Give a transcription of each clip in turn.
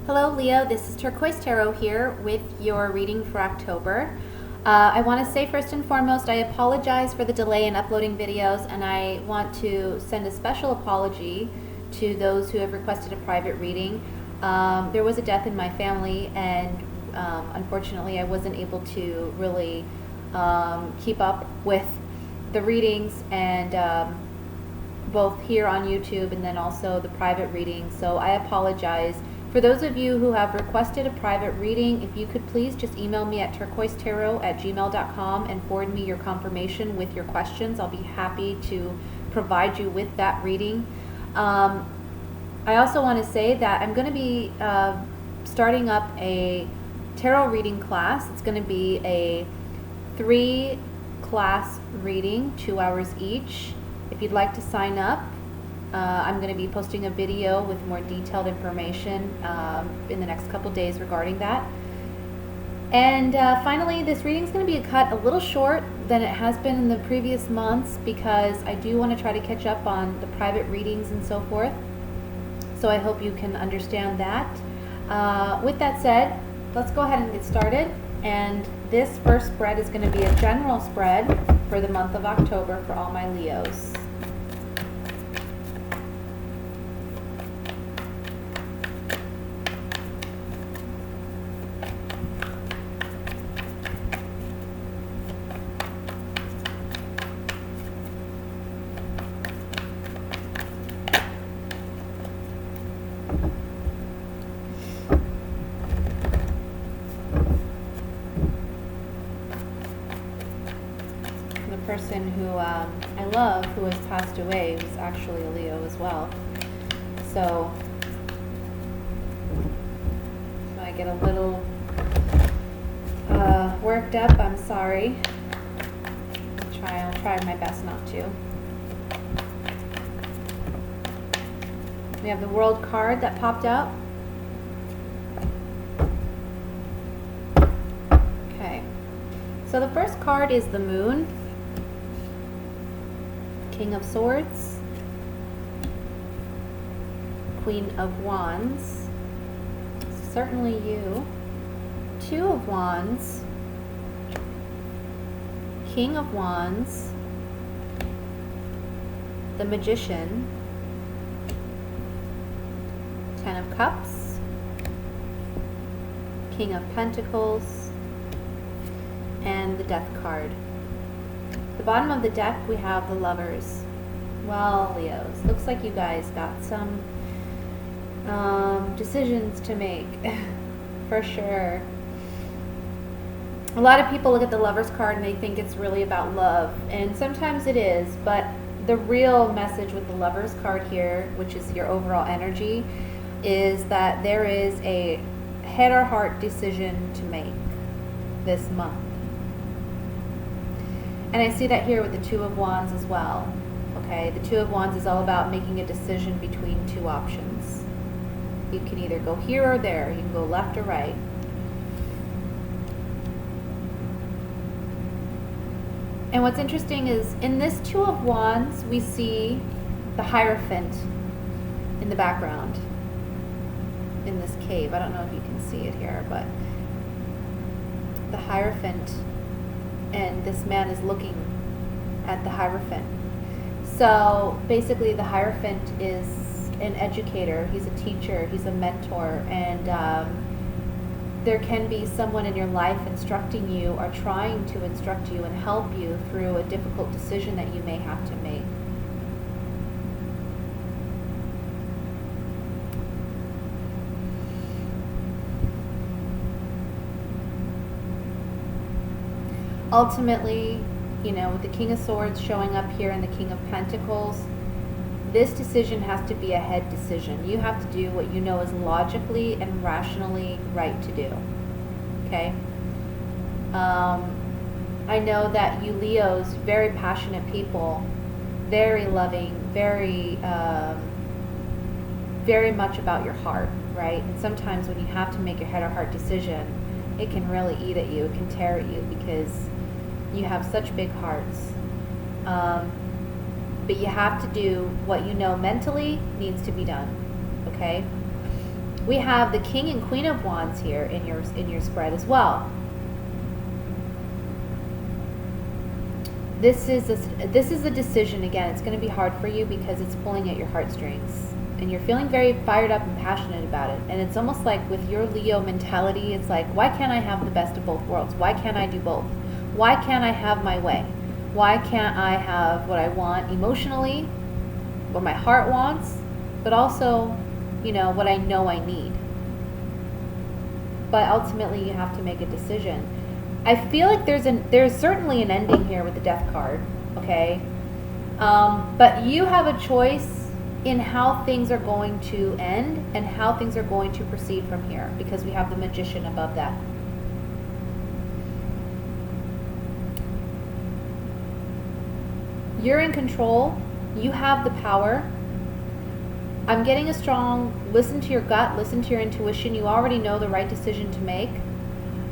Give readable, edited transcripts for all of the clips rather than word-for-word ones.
Hello Leo, this is Turquoise Tarot here with your reading for October. I want to say first and foremost, I apologize for the delay in uploading videos, and I want to send a special apology to those who have requested a private reading. There was a death in my family, and unfortunately I wasn't able to really keep up with the readings, and both here on YouTube and then also the private reading, so I apologize. For those of you who have requested a private reading, if you could please just email me at turquoisetarot@gmail.com and forward me your confirmation with your questions. I'll be happy to provide you with that reading. I also want to say that I'm going to be starting up a tarot reading class. It's going to be a 3-class reading, 2 hours each. If you'd like to sign up, I'm going to be posting a video with more detailed information in the next couple days regarding that. And finally, this reading is going to be cut a little short than it has been in the previous months, because I do want to try to catch up on the private readings and so forth. So I hope you can understand that. With that said, let's go ahead and get started. And this first spread is going to be a general spread for the month of October for all my Leos. Person who I love, who has passed away, was actually a Leo as well. So I get a little worked up. I'm sorry. I'll try my best not to. We have the World card that popped up. Okay. So the first card is the Moon. King of Swords, Queen of Wands, certainly you, 2 of Wands, King of Wands, the Magician, 10 of Cups, King of Pentacles, and the Death card. The bottom of the deck, we have the Lovers. Well, Leos, looks like you guys got some decisions to make, for sure. A lot of people look at the Lovers card and they think it's really about love, and sometimes it is, but the real message with the Lovers card here, which is your overall energy, is that there is a head or heart decision to make this month. And I see that here with the 2 of Wands as well. Okay, the 2 of Wands is all about making a decision between 2 options. You can either go here or there. You can go left or right. And what's interesting is in this 2 of Wands, we see the Hierophant in the background in this cave. I don't know if you can see it here, but the Hierophant, and this man is looking at the Hierophant. So basically the Hierophant is an educator, he's a teacher, he's a mentor, and there can be someone in your life instructing you or trying to instruct you and help you through a difficult decision that you may have to make. Ultimately, you know, with the King of Swords showing up here and the King of Pentacles, this decision has to be a head decision. You have to do what you know is logically and rationally right to do. Okay? I know that you Leos, very passionate people, very loving, very much about your heart, right? And sometimes when you have to make your head or heart decision, it can really eat at you, it can tear at you, because you have such big hearts. But you have to do what you know mentally needs to be done, okay? We have the King and Queen of Wands here in your spread as well. This is a decision. Again, it's going to be hard for you because it's pulling at your heartstrings, and you're feeling very fired up and passionate about it. And it's almost like with your Leo mentality, it's like, why can't I have the best of both worlds? Why can't I do both? Why can't I have my way? Why can't I have what I want emotionally, what my heart wants, but also, you know, what I know I need? But ultimately, you have to make a decision. I feel like there's certainly an ending here with the Death card, okay? But you have a choice in how things are going to end and how things are going to proceed from here, because we have the Magician above that. You're in control. You have the power. I'm getting a strong, listen to your gut, listen to your intuition. You already know the right decision to make.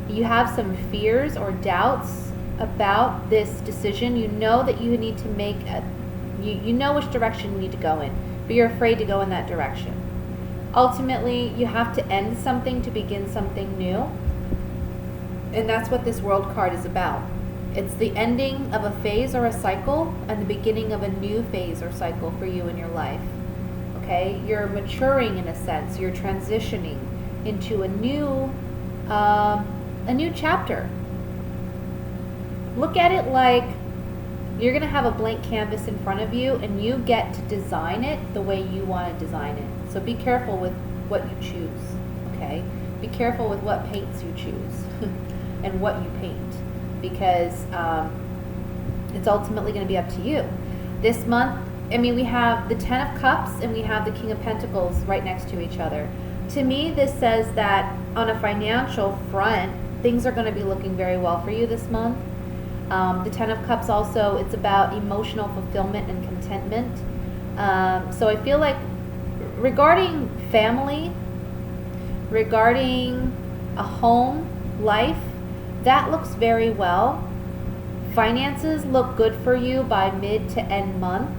You have some fears or doubts about this decision. You know that you need to make you know which direction you need to go in, but you're afraid to go in that direction. Ultimately, you have to end something to begin something new. And that's what this World card is about. It's the ending of a phase or a cycle and the beginning of a new phase or cycle for you in your life. Okay? You're maturing in a sense. You're transitioning into a new chapter. Look at it like you're going to have a blank canvas in front of you and you get to design it the way you want to design it. So be careful with what you choose, okay? Be careful with what paints you choose and what you paint, because it's ultimately going to be up to you. This month, I mean, we have the Ten of Cups and we have the King of Pentacles right next to each other. To me, this says that on a financial front, things are going to be looking very well for you this month. The Ten of Cups also, it's about emotional fulfillment and contentment. So I feel like regarding family, regarding a home, life, that looks very well. Finances look good for you by mid to end month.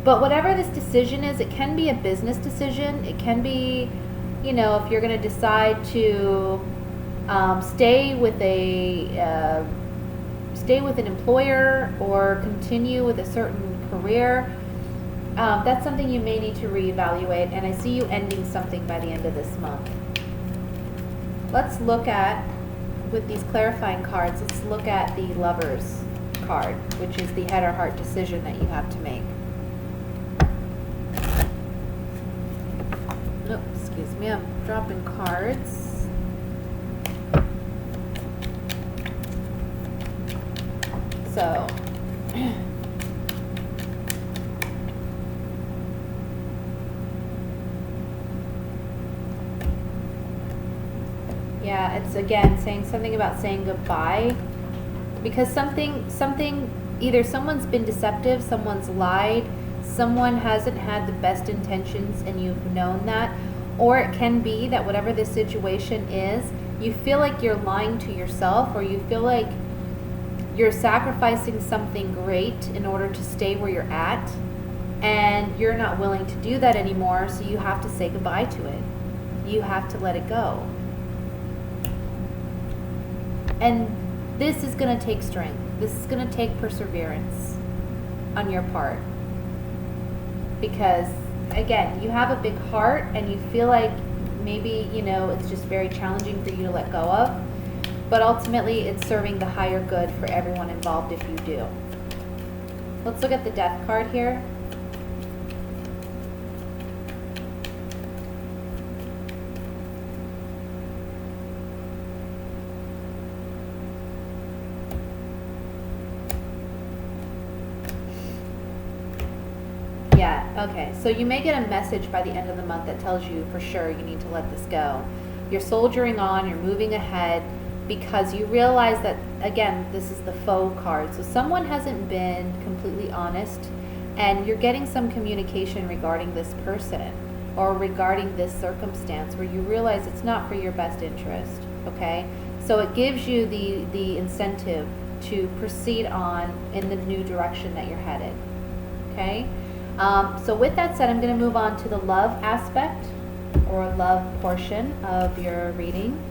But whatever this decision is, it can be a business decision. It can be, you know, if you're going to decide to stay with an employer or continue with a certain career, that's something you may need to reevaluate. And I see you ending something by the end of this month. Let's look at, with these clarifying cards, let's look at the Lovers card, which is the head or heart decision that you have to make. Oh, excuse me, I'm dropping cards. So, yeah, it's again saying something about saying goodbye, because something, either someone's been deceptive, someone's lied, someone hasn't had the best intentions and you've known that, or it can be that whatever this situation is, you feel like you're lying to yourself, or you feel like you're sacrificing something great in order to stay where you're at, and you're not willing to do that anymore, so you have to say goodbye to it. You have to let it go. And this is going to take strength. This is going to take perseverance on your part. Because, again, you have a big heart and you feel like maybe, you know, it's just very challenging for you to let go of. But ultimately, it's serving the higher good for everyone involved if you do. Let's look at the Death card here. Yeah, okay. So you may get a message by the end of the month that tells you for sure you need to let this go. You're soldiering on, you're moving ahead, because you realize that, again, this is the faux card. So someone hasn't been completely honest, and you're getting some communication regarding this person or regarding this circumstance where you realize it's not for your best interest, okay? So it gives you the incentive to proceed on in the new direction that you're headed, okay? So with that said, I'm going to move on to the love aspect or love portion of your reading.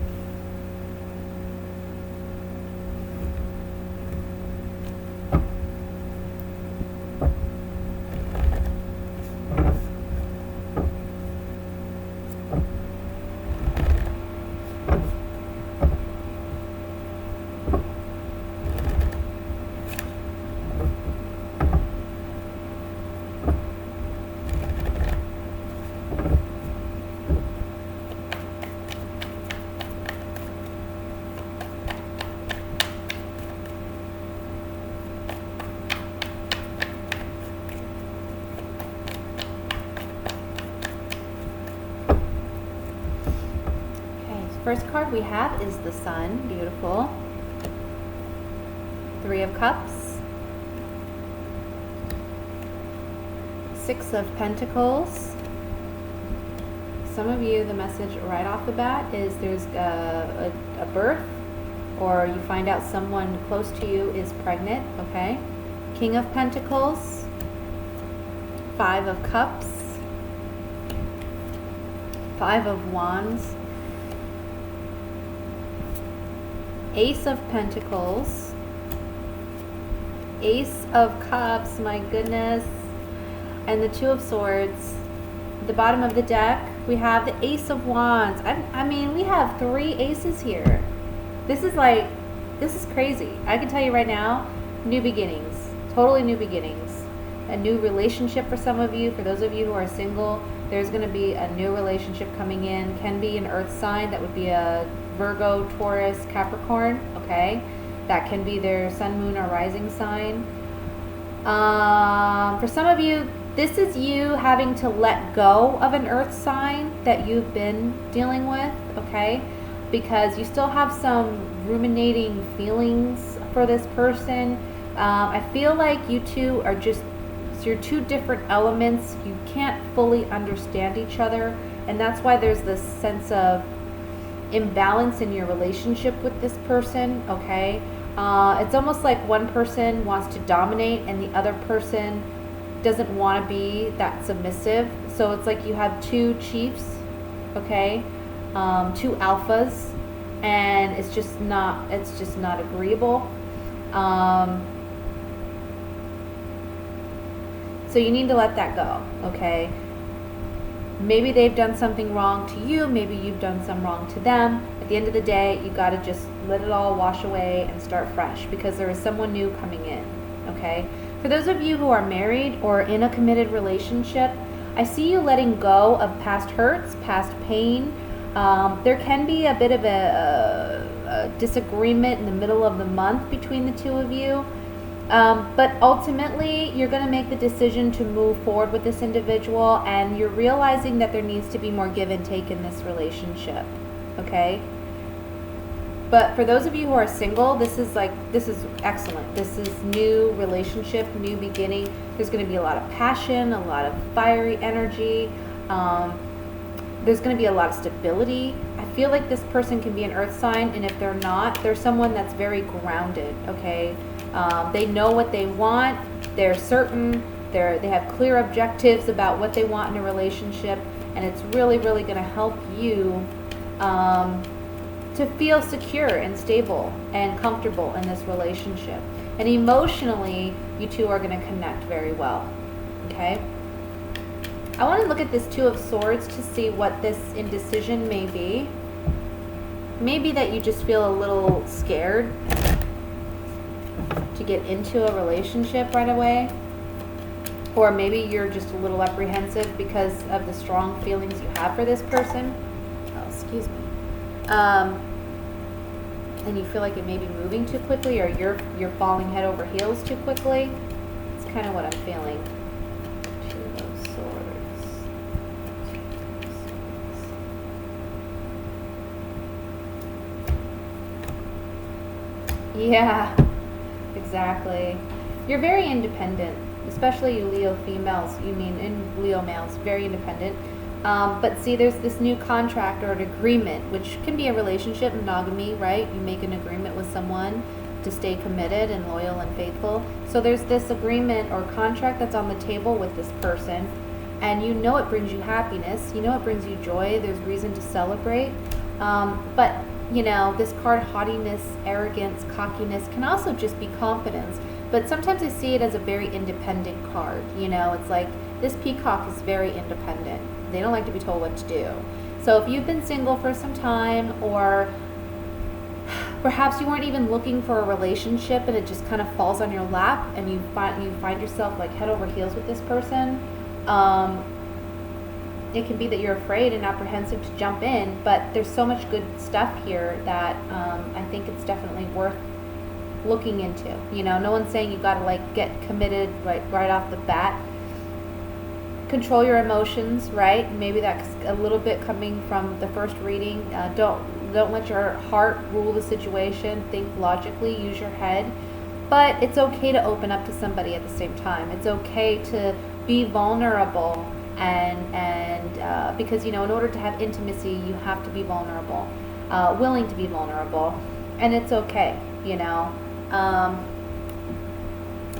First card we have is the Sun. Beautiful. Three of Cups. Six of Pentacles. Some of you, the message right off the bat is there's a birth, or you find out someone close to you is pregnant, okay? King of Pentacles. Five of Cups. Five of Wands. Ace of Pentacles, Ace of Cups, my goodness, and the Two of Swords. At the bottom of the deck, we have the Ace of Wands. I mean, we have three aces here. This is crazy. I can tell you right now, new beginnings, totally new beginnings. A new relationship for some of you. For those of you who are single, there's going to be a new relationship coming in. Can be an earth sign. That would be a Virgo, Taurus, Capricorn, okay? That can be their sun, moon, or rising sign. For some of you, this is you having to let go of an earth sign that you've been dealing with, okay? Because you still have some ruminating feelings for this person. I feel like you two are just, you're two different elements. You can't fully understand each other, and that's why there's this sense of imbalance in your relationship with this person, okay? It's almost like one person wants to dominate and the other person doesn't want to be that submissive. So it's like you have two chiefs, okay? Two alphas, and it's just not agreeable. So you need to let that go, okay? Maybe they've done something wrong to you. Maybe you've done some wrong to them. At the end of the day, you got to just let it all wash away and start fresh, because there is someone new coming in, okay? For those of you who are married or in a committed relationship, I see you letting go of past hurts, past pain. There can be a bit of a disagreement in the middle of the month between the two of you. But ultimately, you're going to make the decision to move forward with this individual, and you're realizing that there needs to be more give and take in this relationship, okay? But for those of you who are single, this is excellent. This is new relationship, new beginning. There's going to be a lot of passion, a lot of fiery energy. There's going to be a lot of stability. I feel like this person can be an earth sign, and if they're not, they're someone that's very grounded, okay? They know what they want. They're certain. They have clear objectives about what they want in a relationship, and it's really, really going to help you to feel secure and stable and comfortable in this relationship. And emotionally, you two are going to connect very well, okay? I want to look at this Two of Swords to see what this indecision may be. Maybe that you just feel a little scared to get into a relationship right away. Or maybe you're just a little apprehensive because of the strong feelings you have for this person. Oh, excuse me. And you feel like it may be moving too quickly, or you're falling head over heels too quickly. It's kind of what I'm feeling. Two of Swords. Yeah, exactly. You're very independent, especially you Leo females, and Leo males, very independent. But see, there's this new contract or an agreement, which can be a relationship, monogamy, right? You make an agreement with someone to stay committed and loyal and faithful. So there's this agreement or contract that's on the table with this person. and you know it brings you happiness, you know it brings you joy, there's reason to celebrate. But you know, this card, haughtiness, arrogance, cockiness, can also just be confidence. But sometimes I see it as a very independent card. You know, it's like this peacock is very independent. They don't like to be told what to do. So if you've been single for some time, or perhaps you weren't even looking for a relationship and it just kind of falls on your lap and you find yourself like head over heels with this person, it can be that you're afraid and apprehensive to jump in, but there's so much good stuff here that I think it's definitely worth looking into. You know, no one's saying you got to like get committed right off the bat. Control your emotions, right? Maybe that's a little bit coming from the first reading. Don't let your heart rule the situation. Think logically, use your head. But it's okay to open up to somebody at the same time. It's okay to be vulnerable, and because, you know, in order to have intimacy, you have to be vulnerable, willing to be vulnerable, and it's okay, you know.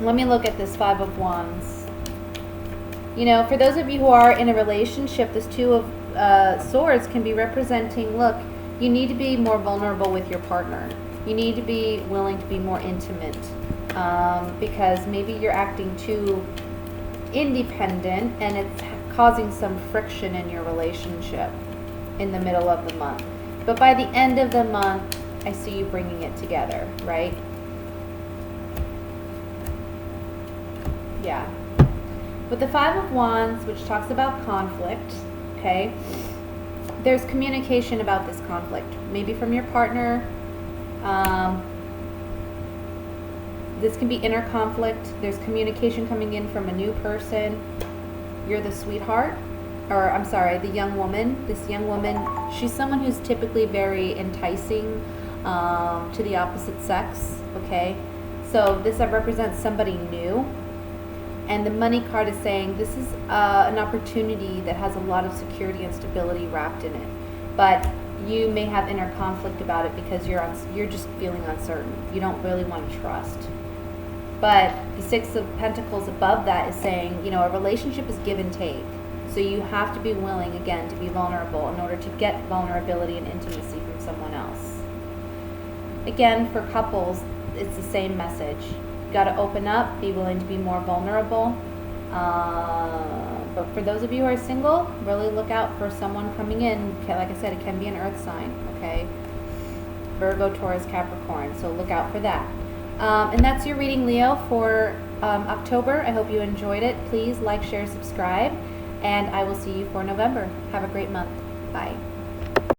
Let me look at this Five of Wands. You know, for those of you who are in a relationship, this Two of Swords can be representing, look, you need to be more vulnerable with your partner. You need to be willing to be more intimate, because maybe you're acting too independent and it's causing some friction in your relationship in the middle of the month. But by the end of the month, I see you bringing it together, right? Yeah. With the Five of Wands, which talks about conflict, okay, there's communication about this conflict, maybe from your partner. This can be inner conflict. There's communication coming in from a new person. You're the sweetheart, or I'm sorry, the young woman. This young woman, she's someone who's typically very enticing to the opposite sex, okay? So this represents somebody new. And the Money card is saying this is an opportunity that has a lot of security and stability wrapped in it. But you may have inner conflict about it because you're just feeling uncertain. You don't really want to trust. But the Six of Pentacles above that is saying, you know, a relationship is give and take. So you have to be willing, again, to be vulnerable in order to get vulnerability and intimacy from someone else. Again, for couples, it's the same message. You got to open up, be willing to be more vulnerable. But for those of you who are single, really look out for someone coming in. Like I said, it can be an earth sign, okay? Virgo, Taurus, Capricorn. So look out for that. And that's your reading, Leo, for October. I hope you enjoyed it. Please like, share, subscribe, and I will see you for November. Have a great month. Bye.